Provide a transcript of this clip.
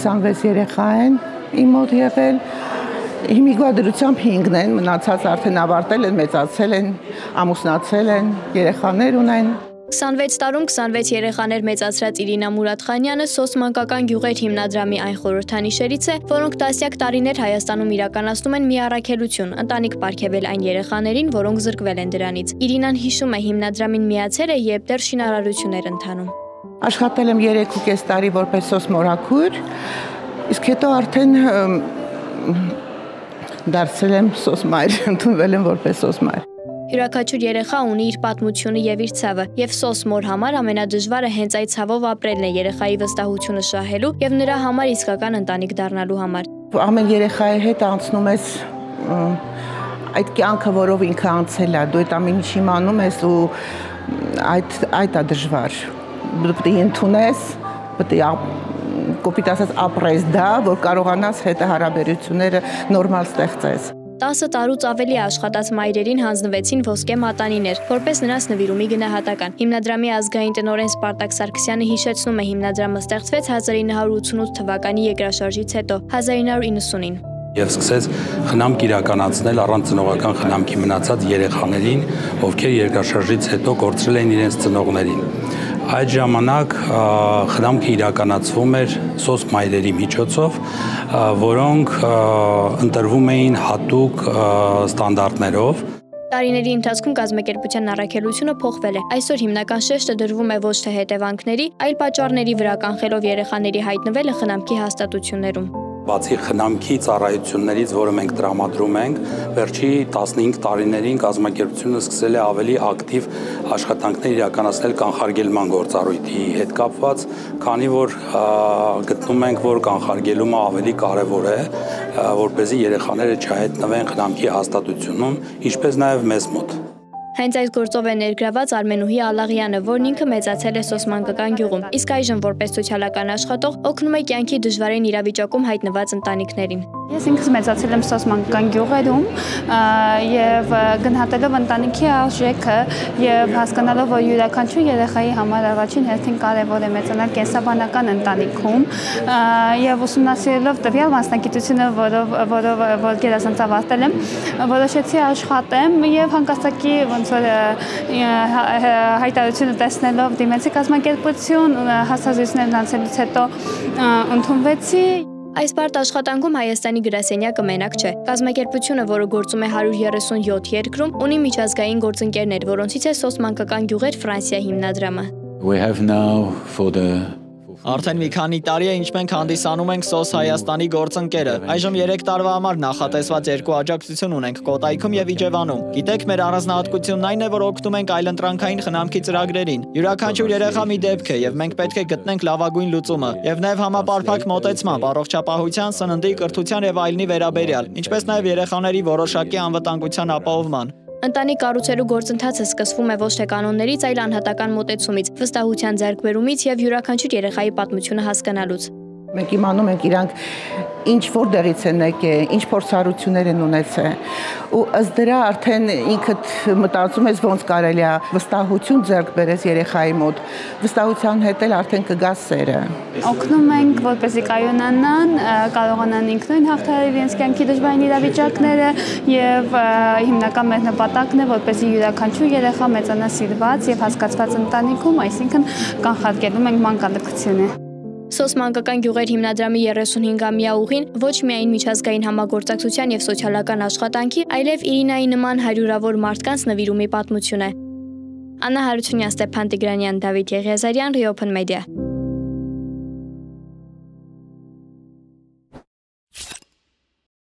26 երեխա են իմ մոտ եղել, հիմիկվադրությամբ 5-ն են, մնացած արդեն ավարտել են, մեծացել են, ամուսնացել են, երեխաներ ունեն։ 26 տարում 26 երեխաներ մեծացրած Իրինա Մուրադխանյանը SOS մանկական գյուղեր հիմնադրամի այն խորհրդանիշերից է, որոնք տասնյակ տարիներ Հայաստանում իրականացնում են մի առաքելություն՝ ընտանիք պարգևել այն երեխաներին, որոնք զրկվել են դրանից։ Իրինան հիշում է հիմնադրամին միացել է, երբ դեռ շինարարություններ ընթանում։ Աշխատել եմ 3.5 տարի որպես SOS մորաքույր, իսկ հետո արդեն դարձել եմ SOS մայր, ընդունվել եմ որպես SOS մայր։ Յուրաքանչյուր երեխա ունի իր պատմությունը եւ իր ցավը, եւ SOS մոր համար ամենադժվարը հենց այդ ցավով ապրելն է երեխայի վստահությունը շահելու եւ նրա համար իսկական ընտանիք դառնալու համար։ Ամեն երեխայի հետ անցնում ես այդ կյանքը, որով ինքը անցել է, դու այդ ամեն ինչ իմանում ես ու այդ է դժվար։ Պետք է ընդունես, պետք է կոպիտ ասած ապրես դա, որ կարողանաս հետ հարաբերությունները նորմալ ստեղծես։ 10 տարուց ավելի աշխատած մայրերին հանձնվեցին ոսկե մատանիներ, որպես նրանց նվիրումի գնահատական։ Հիմնադրամի ազգային տնօրեն Սպարտակ Սարգսյանը հիշեցնում է, հիմնադրամը ստեղծվեց 1988 թվականի երկրաշարժից հետո, 1990-ին։ Եվ սկսեց խնամք իրականացնել առանց ծնողական խնամքի մնացած երեխաներին, ովքեր երկրաշարժից հետո կորցրել էին իրենց ծնողներին։ Այդ ժամանակ խնամքը իրականացվում էր SOS մայրերի միջոցով, որոնք ընտրվում էին հատուկ ստանդարտներով։ Տարիների ընթացքում կազմակերպության առաքելությունը փոխվել է։ Այսօր հիմնական շեշտը դրվում է ոչ թե հետևանքների, այլ պատճառների վրա, կանխելով երեխաների հայտնվելը խնամքի հաստատություններում։ Բացի խնամքի ծառայություններից, որը մենք տրամադրում ենք, վերջի 15 տարիներին կազմակերպությունը սկսել է ավելի ակտիվ աշխատանքներ իրականացնել կանխարգելման գործառույթի հետ կապված, քանի որ գտնում ենք, որ կանխարգելումը ավելի կարևոր է, որպեսզի երեխաները չհայտնվեն խնամքի հաստատությունում, ինչպես նաև մեզ մոտ։ Հենց այս գործով է ներգրաված Արմենուհի Ալաղյանը, որն ինքը մեծացել է SOS մանկական գյուղում, իսկ այժմ որպես սոցիալական աշխատող օգնում է կյանքի դժվարին իրավիճակում հայտնված ընտանիքներին։ Ես ինքս մեծացել եմ SOS մանկական գյուղերում եւ գնահատելով ընտանիքի արժեքը եւ հասկանալով, որ յուրաքանչյուր երեխայի համար առաջին հերթին կարեւոր է մեծանալ կենսաբանական ընտանիքում եւ ուսումնասիրելով տվյալ մասնագիտությունը, որ գերազանց ավարտել եմ, որոշեցի աշխատեմ եւ հանկարծակի ոնց որ հայտարարությունը տեսնելով դիմեցի կազմակերպություն, հաստատություններն անցելուց հետո ընդունվեցի։ Այս բարդ աշխատանքում Հայաստանի գրասենյակը մենակ չէ։ Կազմակերպությունը, որը գործում է 137 երկրում, ունի միջազգային գործընկերներ, որոնցից է SOS մանկական գյուղեր Ֆրանսիա հիմնադրամը։ Արդեն մի քանի տարի է, ինչ մենք հանդիսանում ենք SOS Հայաստանի գործընկերը։ Այժմ 3 տարվա համար նախատեսված 2 աջակցություն ունենք Կոտայքում եւ Իջևանում։ Գիտեք, մեր առանձնահատկությունն այն է, որ օգնում ենք այլընտրանքային խնամքի ծրագրերին։ Յուրաքանչյուր երեխա մի դեպք է եւ մենք պետք է գտնենք լավագույն լուծումը եւ նաեւ համապարփակ մոտեցմամբ առողջապահության, սննդի, կրթության եւ այլնի վերաբերյալ, ինչպես նաեւ երեխաների որոշակի անվտանգության ապահովման։ Ընտանիք կառուցելու գործընթացը սկսվում է ոչ թե կանոններից, այլ անհատական մոտեցումից, վստահության ձեռքբերումից եւ յուրաքանչյուր երեխայի պատմությունը հասկանալուց։ Մենք իմանում ենք իրանք ինչ որտեղից են եկել, ինչ փորձառություններ են ունեցել ու ըստ դրա արդեն ինքդ մտածում ես ոնց կարելի է վստահություն ձեռք բերես երեխայի մոտ, վստահության հետ էլ արդեն կգա սերը։ Օգնում ենք, որպեսզի կայունանան, կարողանան ինքնուրույն հաղթահարել իրենց կյանքի դժվարին իրավիճակները եւ հիմնական մեր նպատակն է, որպեսզի յուրաքանչյուր երեխա մեծանա սիրված եւ հասկացված ընտանիքում, այսինքն կանխարգելում ենք մանկալքությունը։ SOS մանկական գյուղեր հիմնադրամի 35-ամյա ուղին ոչ միայն միջազգային համագործակցության եւ սոցիալական աշխատանքի, այլև Իրինայի նման հարյուրավոր մարդկանց նվիրումի պատմություն է։ Աննա Հարությունյան, Ստեփան Տիգրանյան, Դավիթ Եղիազարյան, Open Media։